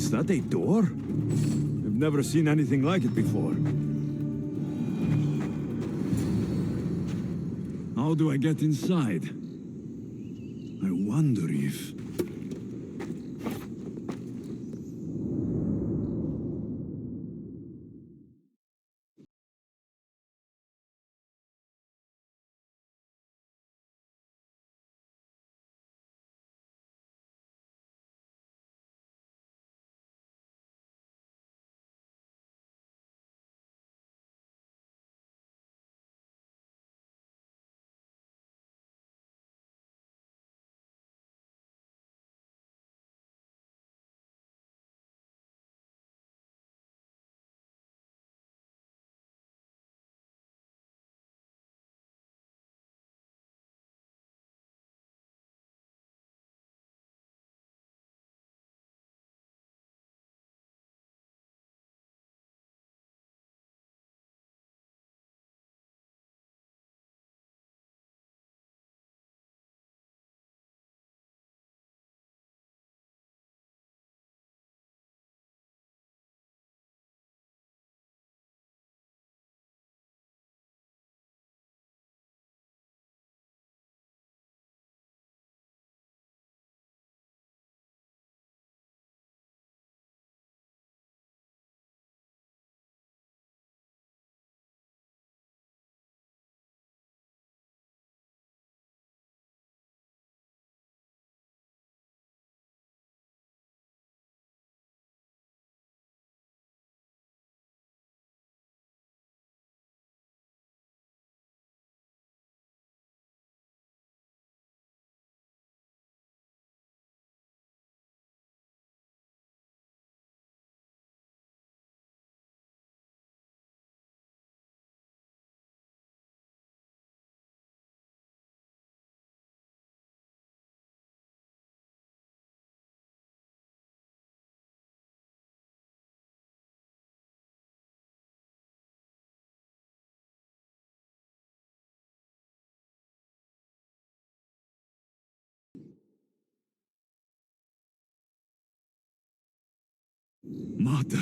Is that a door? I've never seen anything like it before. How do I get inside? I wonder if... Mater,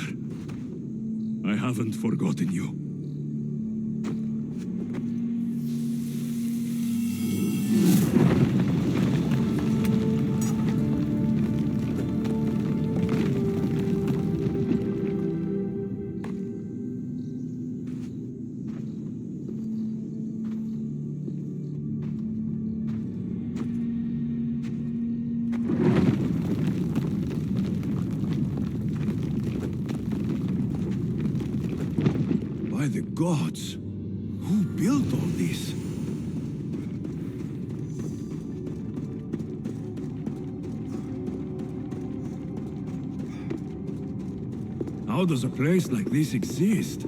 I haven't forgotten you. By the gods, who built all this? How does a place like this exist?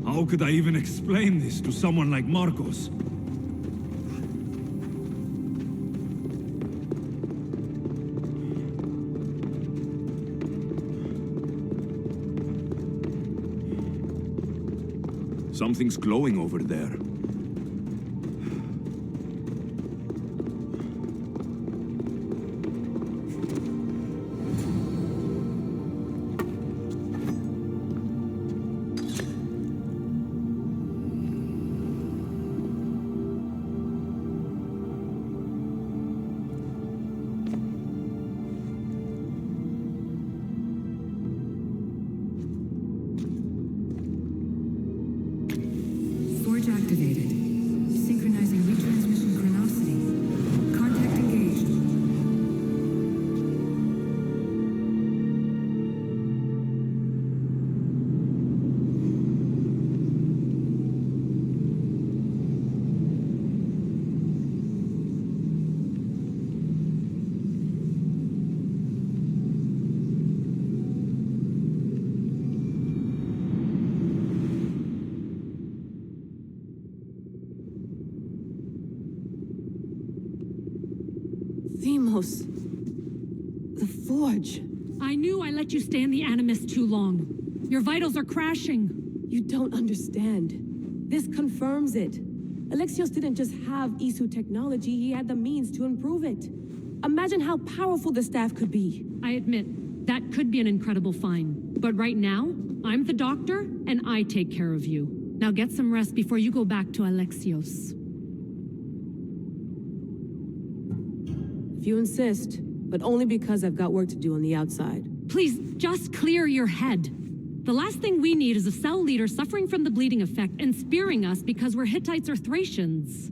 How could I even explain this to someone like Marcos? Something's glowing over there. Activated. Synchronizing retransmission chronicity. Contact engaged. The Forge. I knew I let you stay in the Animus too long. Your vitals are crashing. You don't understand. This confirms it. Alexios didn't just have Isu technology, he had the means to improve it. Imagine how powerful the staff could be. I admit, that could be an incredible find. But right now, I'm the doctor, and I take care of you. Now get some rest before you go back to Alexios. If you insist, but only because I've got work to do on the outside. Please, just clear your head. The last thing we need is a cell leader suffering from the bleeding effect and spearing us because we're Hittites or Thracians.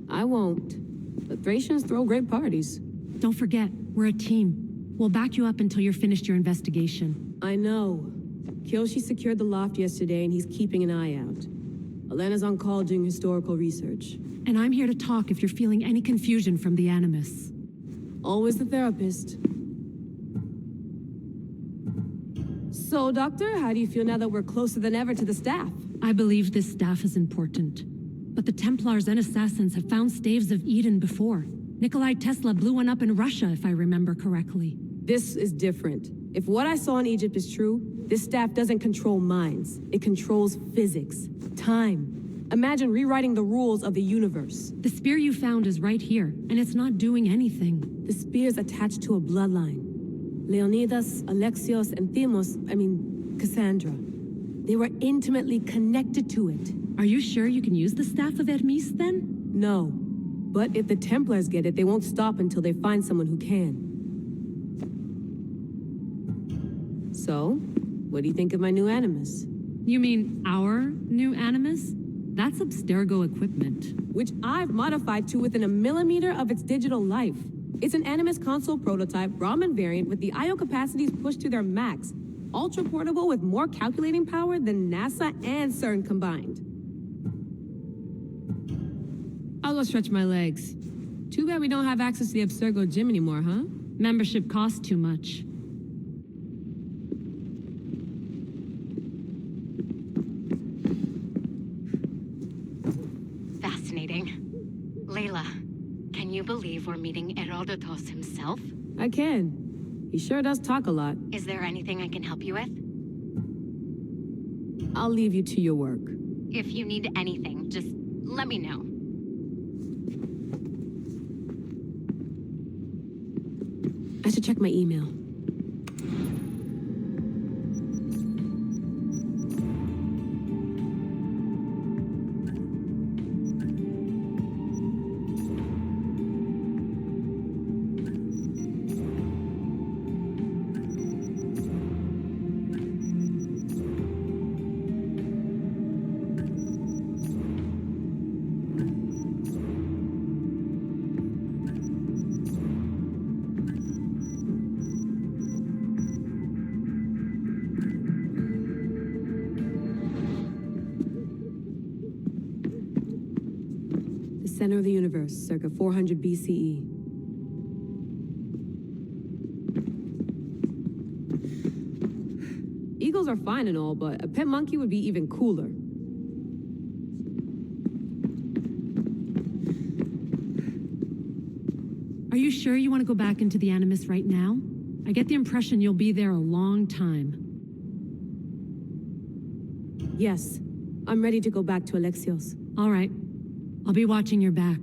I won't. The Thracians throw great parties. Don't forget, we're a team. We'll back you up until you're finished your investigation. I know. Kyoshi secured the loft yesterday and he's keeping an eye out. Elena's on call doing historical research. And I'm here to talk if you're feeling any confusion from the Animus. Always the therapist. So, Doctor, how do you feel now that we're closer than ever to the staff? I believe this staff is important. But the Templars and Assassins have found staves of Eden before. Nikolai Tesla blew one up in Russia, if I remember correctly. This is different. If what I saw in Egypt is true, this staff doesn't control minds. It controls physics, time. Imagine rewriting the rules of the universe. The spear you found is right here, and it's not doing anything. The spear's attached to a bloodline. Leonidas, Alexios, and Kassandra. They were intimately connected to it. Are you sure you can use the Staff of Hermes, then? No. But if the Templars get it, they won't stop until they find someone who can. So, what do you think of my new Animus? You mean our new Animus? That's Abstergo equipment. Which I've modified to within a millimeter of its digital life. It's an Animus console prototype, Brahmin variant with the I/O capacities pushed to their max. Ultra portable with more calculating power than NASA and CERN combined. I'll go stretch my legs. Too bad we don't have access to the Abstergo gym anymore, huh? Membership costs too much. Fascinating. Layla, can you believe we're meeting Herodotus himself? I can. He sure does talk a lot. Is there anything I can help you with? I'll leave you to your work. If you need anything, just let me know. I should check my email. Center of the universe, circa 400 BCE. Eagles are fine and all, but a pet monkey would be even cooler. Are you sure you want to go back into the Animus right now? I get the impression you'll be there a long time. Yes, I'm ready to go back to Alexios. All right. I'll be watching your back.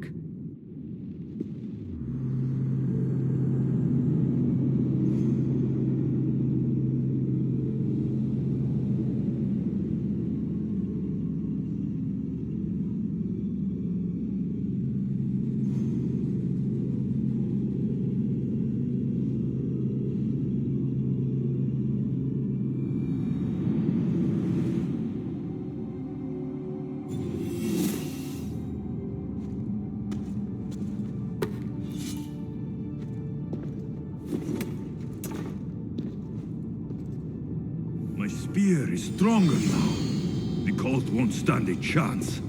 My spear is stronger now. The cult won't stand a chance.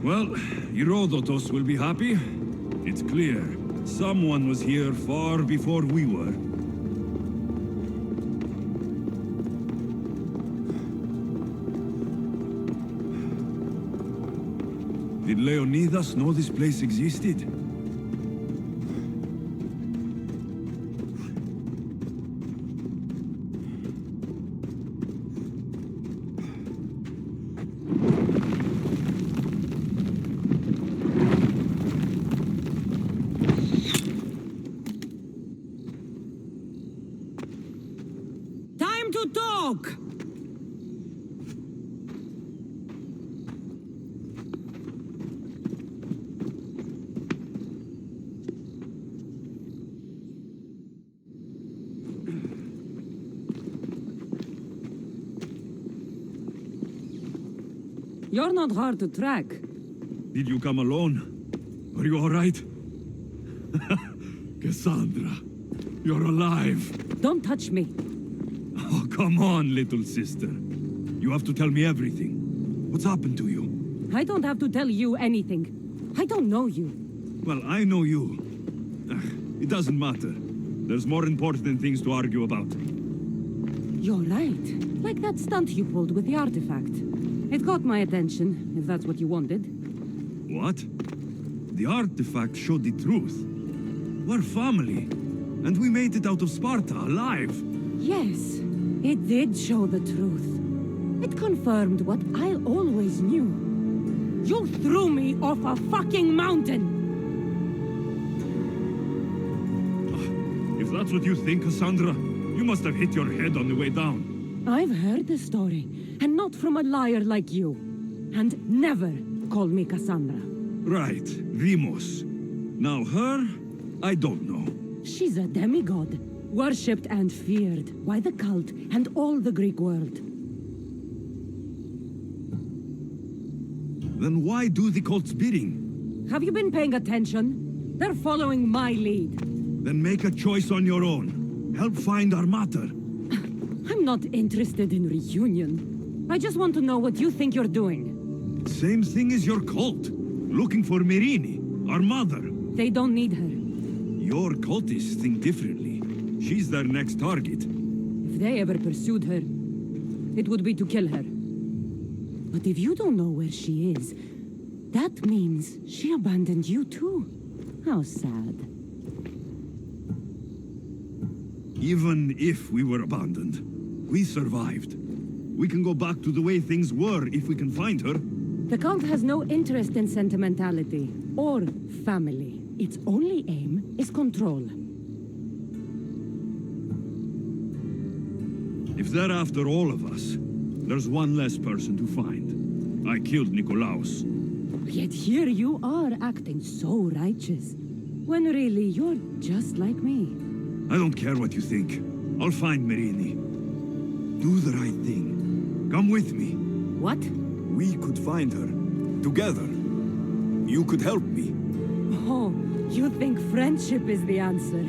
Well, Herodotus will be happy. It's clear. Someone was here far before we were. Did Leonidas know this place existed? Time to talk! You're not hard to track. Did you come alone? Are you all right? Kassandra, you're alive. Don't touch me. Oh, come on, little sister. You have to tell me everything. What's happened to you? I don't have to tell you anything. I don't know you. Well, I know you. It doesn't matter. There's more important things to argue about. You're right. Like that stunt you pulled with the artifact. It got my attention, if that's what you wanted. What? The artifact showed the truth. We're family. And we made it out of Sparta alive. Yes, it did show the truth. It confirmed what I always knew. You threw me off a fucking mountain! If that's what you think, Kassandra, you must have hit your head on the way down. I've heard the story, and not from a liar like you. And never call me Kassandra. Right, Rimos. Now her, I don't know. She's a demigod, worshipped and feared by the cult and all the Greek world. Then why do the cult's bidding? Have you been paying attention? They're following my lead. Then make a choice on your own. Help find our mater. I'm not interested in reunion. I just want to know what you think you're doing. Same thing as your cult. Looking for Myrrhine, our mother. They don't need her. Your cultists think differently. She's their next target. If they ever pursued her, it would be to kill her. But if you don't know where she is, that means she abandoned you too. How sad. Even if we were abandoned, we survived. We can go back to the way things were if we can find her. The cult has no interest in sentimentality or family. Its only aim is control. If they're after all of us, there's one less person to find. I killed Nikolaos. Yet here you are acting so righteous, when really you're just like me. I don't care what you think. I'll find Myrrhine. Do the right thing. Come with me. What? We could find her. Together. You could help me. Oh, you think friendship is the answer?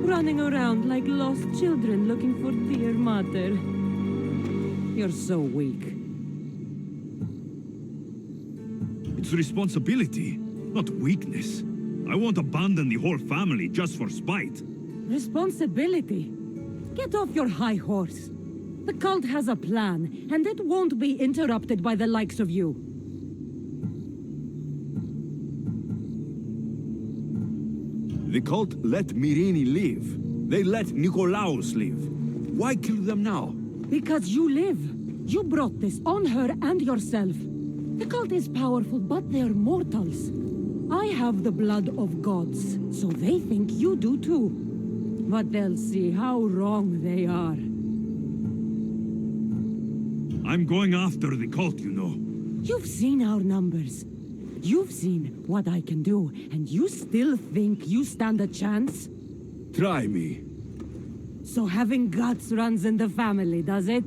Running around like lost children looking for dear mother. You're so weak. It's responsibility, not weakness. I won't abandon the whole family just for spite. Responsibility? Get off your high horse. The cult has a plan, and it won't be interrupted by the likes of you. The cult let Myrrhine live. They let Nikolaos live. Why kill them now? Because you live. You brought this on her and yourself. The cult is powerful, but they're mortals. I have the blood of gods, so they think you do too. But they'll see how wrong they are. I'm going after the cult, you know. You've seen our numbers. You've seen what I can do, and you still think you stand a chance? Try me. So having guts runs in the family, does it?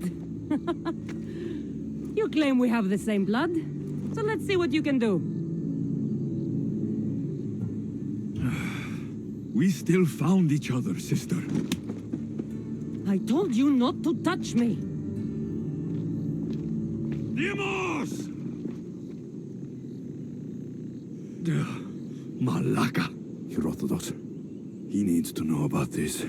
You claim we have the same blood, so let's see what you can do. We still found each other, sister. I told you not to touch me. Demos! Malaka. Herodotus. He needs to know about this.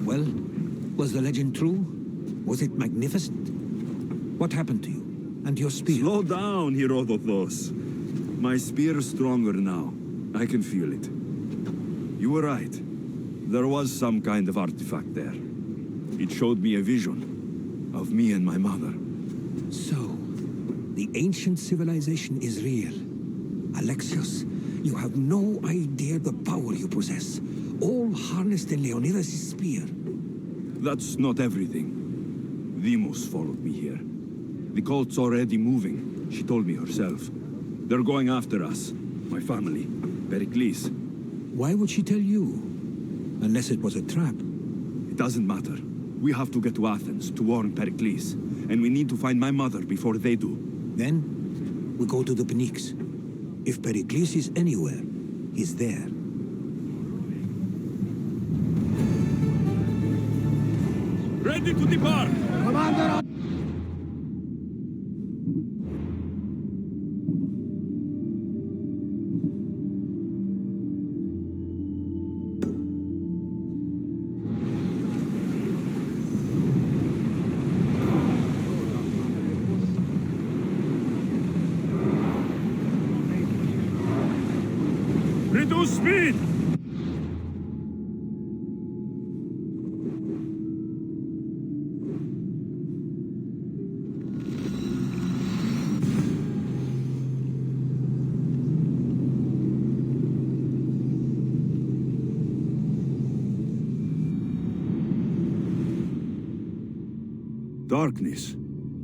Well, was the legend true? Was it magnificent? What happened to you? And your spear? Slow down, Herodotus. My spear is stronger now. I can feel it. You were right. There was some kind of artifact there. It showed me a vision of me and my mother. So, the ancient civilization is real. Alexios, you have no idea the power you possess. All harnessed in Leonidas' spear. That's not everything. Demos followed me here. The cult's already moving, she told me herself. They're going after us. My family. Pericles. Why would she tell you? Unless it was a trap. It doesn't matter. We have to get to Athens to warn Pericles. And we need to find my mother before they do. Then, we go to the Pnyx. If Pericles is anywhere, he's there. Ready to depart! Commander! Reduce speed! Darkness.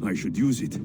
I should use it.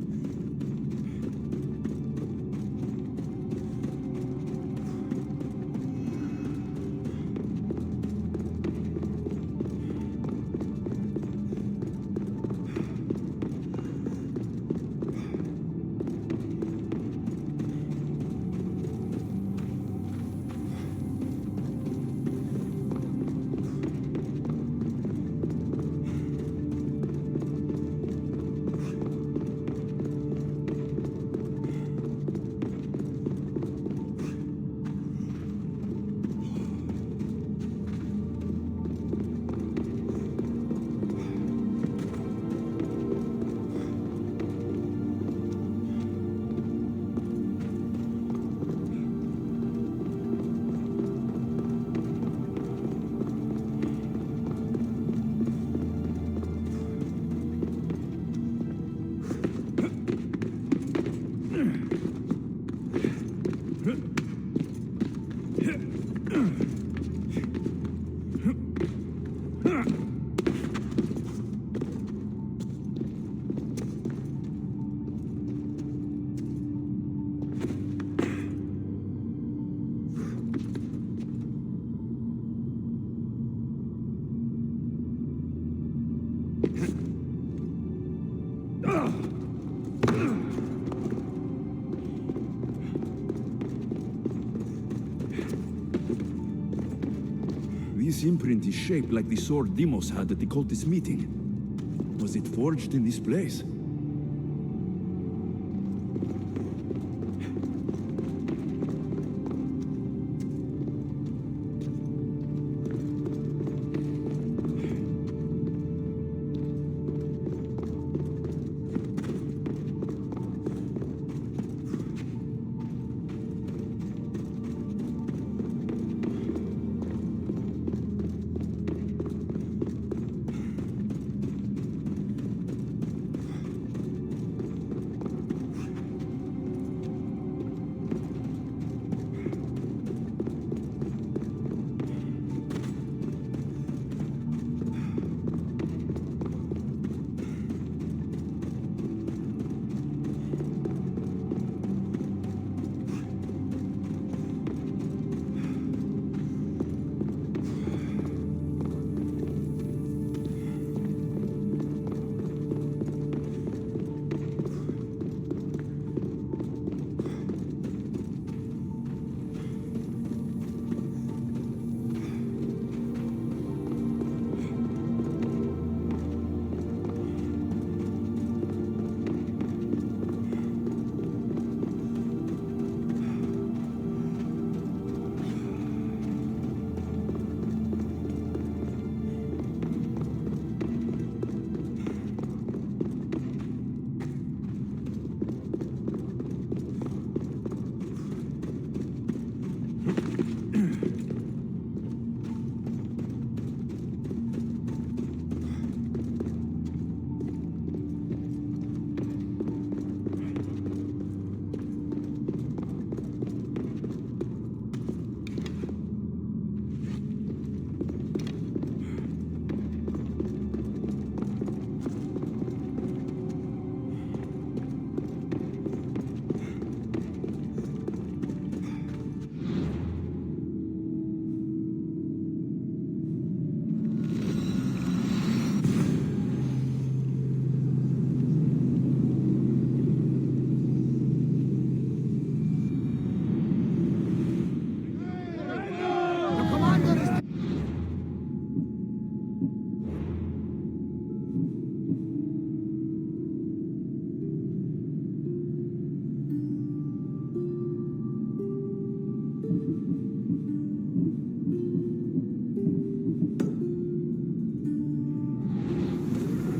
This imprint is shaped like the sword Demos had at the cultist meeting. Was it forged in this place?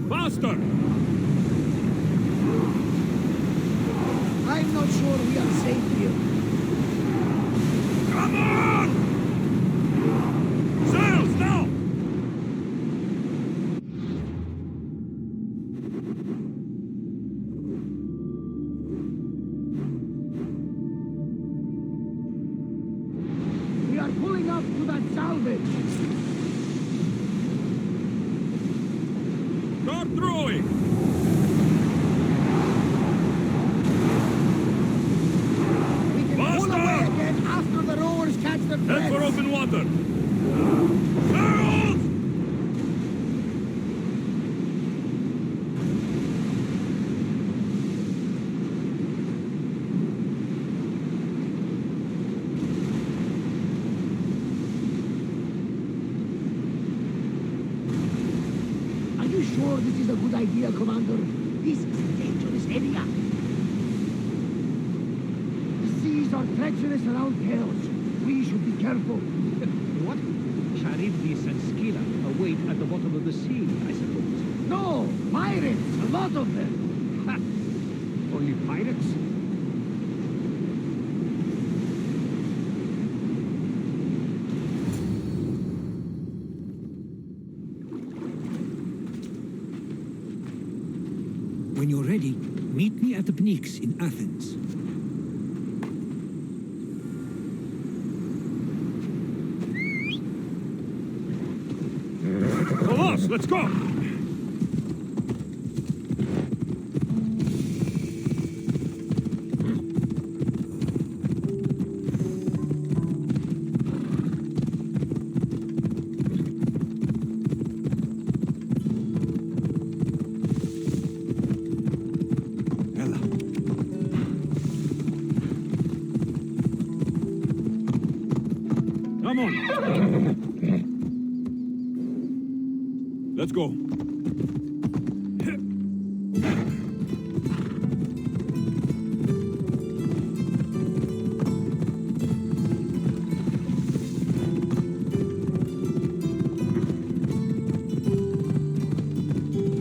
Faster! I'm not sure we are safe here. Come on! Sails now! We are pulling up to that salvage. Start throwing! We can pull away again after the rowers catch the Head for threads. open water! Sails! Are you sure this is a good idea, Commander? This is a dangerous area. The seas are treacherous around chaos. We should be careful. What? Charybdis and Scylla await at the bottom of the sea, I suppose. No! Pirates! A lot of them! Ha! Only pirates? When you're ready, meet me at the Pnyx in Athens. Boss, let's go! Ella, Come on! Let's go.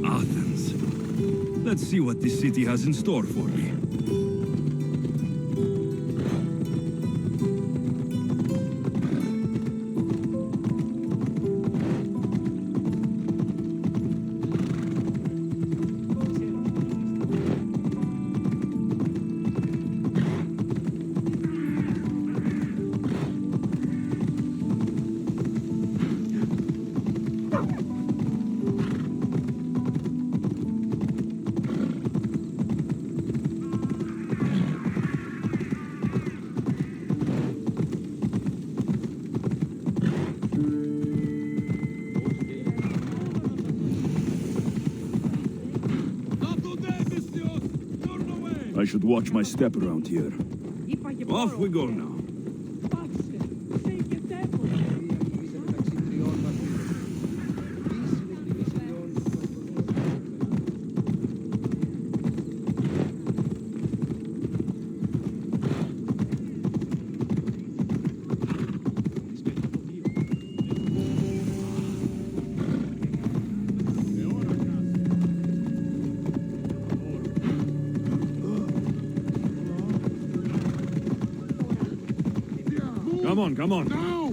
Athens. Let's see what this city has in store for me. I should watch my step around here. Off we go now. Come on, come on. No!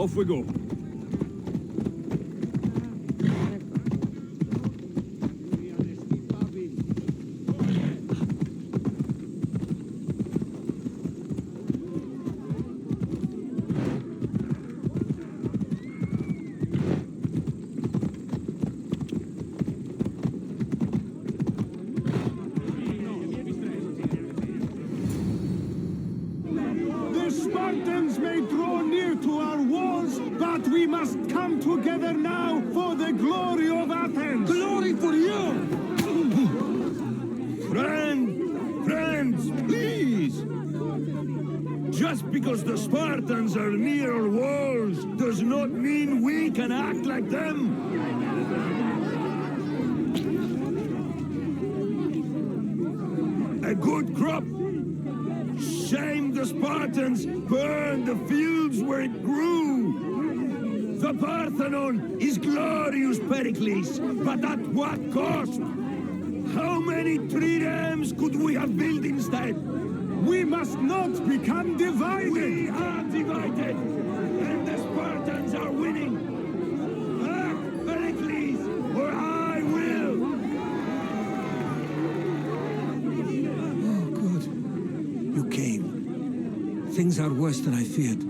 Off we go. The Spartans may draw near to our walls, but we must come together now for the glory of Athens! Glory for you! Friends, please! Just because the Spartans are near our walls does not mean we can act like them! A good crop! Shame the Spartans burned the fields where it grew! The Parthenon is glorious, Pericles, but at what cost? How many triremes could we have built instead? We must not become divided! We are divided! And the Spartans are winning! Act, Pericles, or I will! Oh, good. You came. Things are worse than I feared.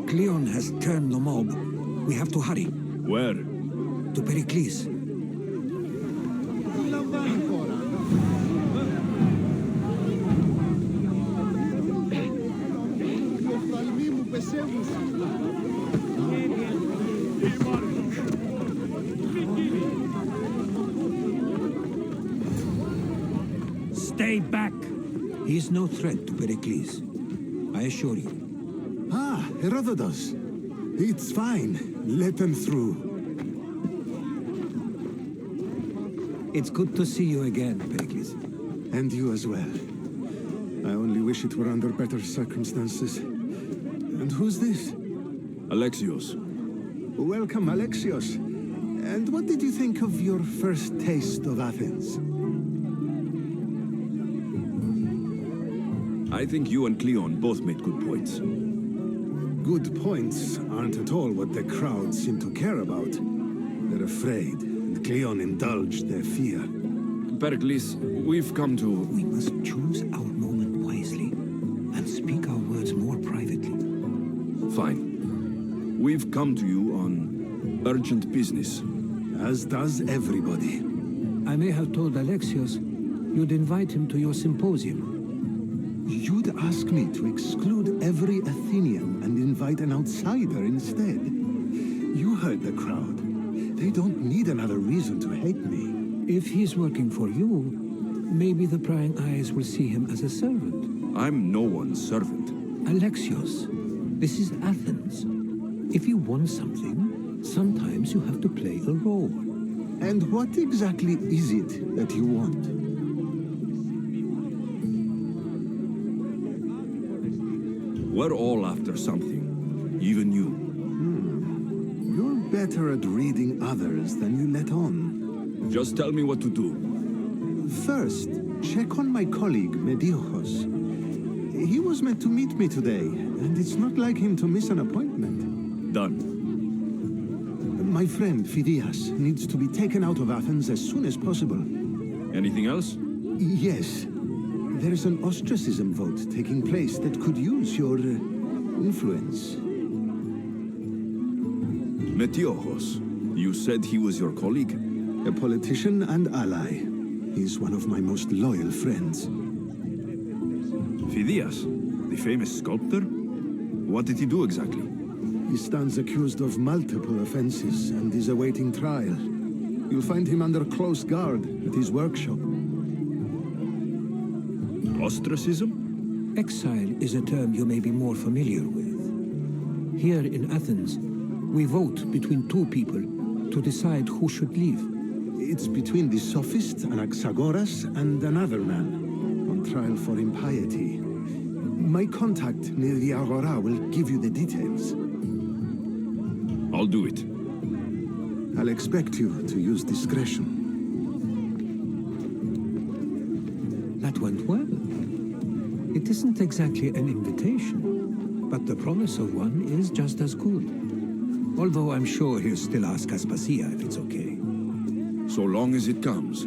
Cleon has turned the mob. We have to hurry. Where? To Pericles. Stay back! He is no threat to Pericles. I assure you. Ah, Herodotus. It's fine. Let them through. It's good to see you again, Pericles. And you as well. I only wish it were under better circumstances. And who's this? Alexios. Welcome, Alexios. And what did you think of your first taste of Athens? I think you and Cleon both made good points. Good points aren't at all what the crowd seem to care about. They're afraid, and Cleon indulged their fear. Pericles, we've come to... We must choose our moment wisely and speak our words more privately. Fine. We've come to you on urgent business. As does everybody. I may have told Alexios you'd invite him to your symposium. You'd ask me to exclude every Athenian and invite an outsider instead. You heard the crowd. They don't need another reason to hate me. If he's working for you, maybe the prying eyes will see him as a servant. I'm no one's servant. Alexios, this is Athens. If you want something, sometimes you have to play a role. And what exactly is it that you want? We're all after something. Even you. You're better at reading others than you let on. Just tell me what to do. First, check on my colleague, Mediochos. He was meant to meet me today, and it's not like him to miss an appointment. Done. My friend, Phidias, needs to be taken out of Athens as soon as possible. Anything else? Yes. There's an ostracism vote taking place that could use your influence. Metiochos. You said he was your colleague? A politician and ally. He's one of my most loyal friends. Phidias, the famous sculptor? What did he do exactly? He stands accused of multiple offenses and is awaiting trial. You'll find him under close guard at his workshop. Ostracism? Exile is a term you may be more familiar with. Here in Athens, we vote between two people to decide who should leave. It's between the sophist Anaxagoras and another man, on trial for impiety. My contact near the Agora will give you the details. I'll do it. I'll expect you to use discretion. That went well. It isn't exactly an invitation, but the promise of one is just as good. Although I'm sure he'll still ask Aspasia if it's okay. So long as it comes.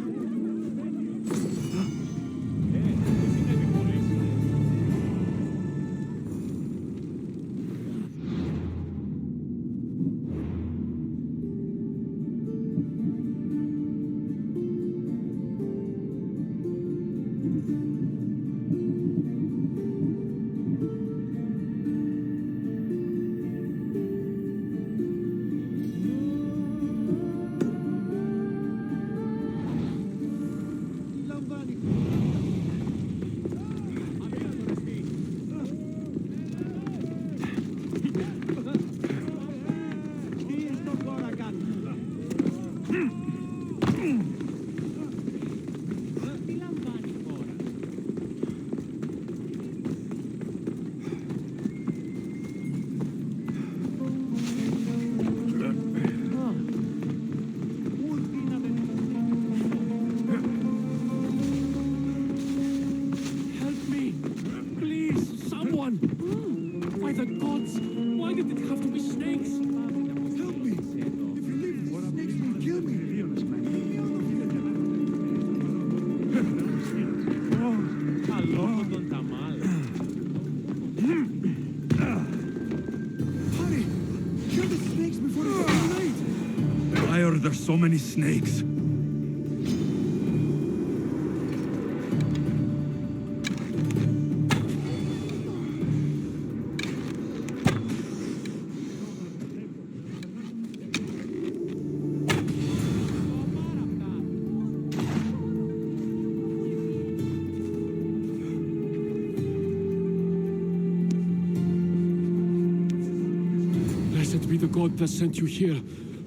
it? It have to be snakes. Help me! If you leave, these snakes will kill me! Καλό τον ταμάλ. Hurry! Kill the snakes before it's too late! Why are there so many snakes? Blessed be the God that sent you here.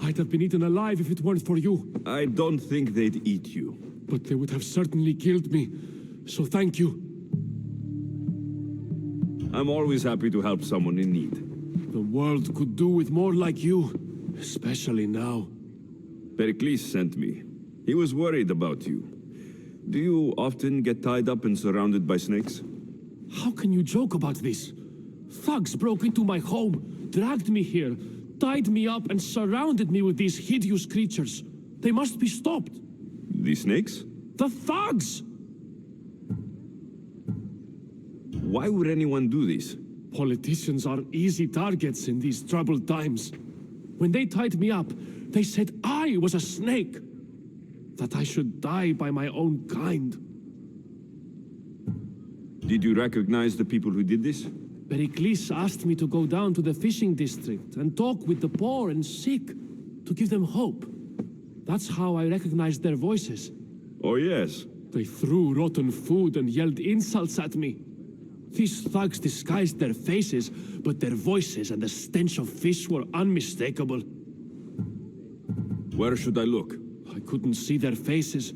I'd have been eaten alive if it weren't for you. I don't think they'd eat you. But they would have certainly killed me. So thank you. I'm always happy to help someone in need. The world could do with more like you. Especially now. Pericles sent me. He was worried about you. Do you often get tied up and surrounded by snakes? How can you joke about this? Thugs broke into my home, dragged me here, tied me up and surrounded me with these hideous creatures. They must be stopped. The snakes? The thugs! Why would anyone do this? Politicians are easy targets in these troubled times. When they tied me up, they said I was a snake. That I should die by my own kind. Did you recognize the people who did this? Pericles asked me to go down to the fishing district and talk with the poor and sick, to give them hope. That's how I recognized their voices. Oh, yes. They threw rotten food and yelled insults at me. These thugs disguised their faces, but their voices and the stench of fish were unmistakable. Where should I look? I couldn't see their faces,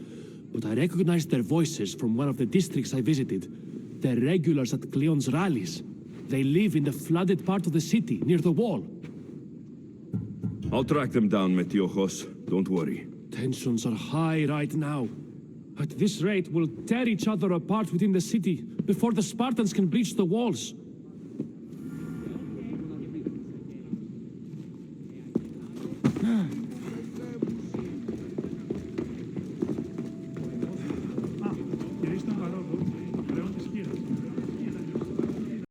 but I recognized their voices from one of the districts I visited. They're regulars at Cleon's rallies. They live in the flooded part of the city, near the wall. I'll track them down, Metiochos. Don't worry. Tensions are high right now. At this rate, we'll tear each other apart within the city before the Spartans can breach the walls.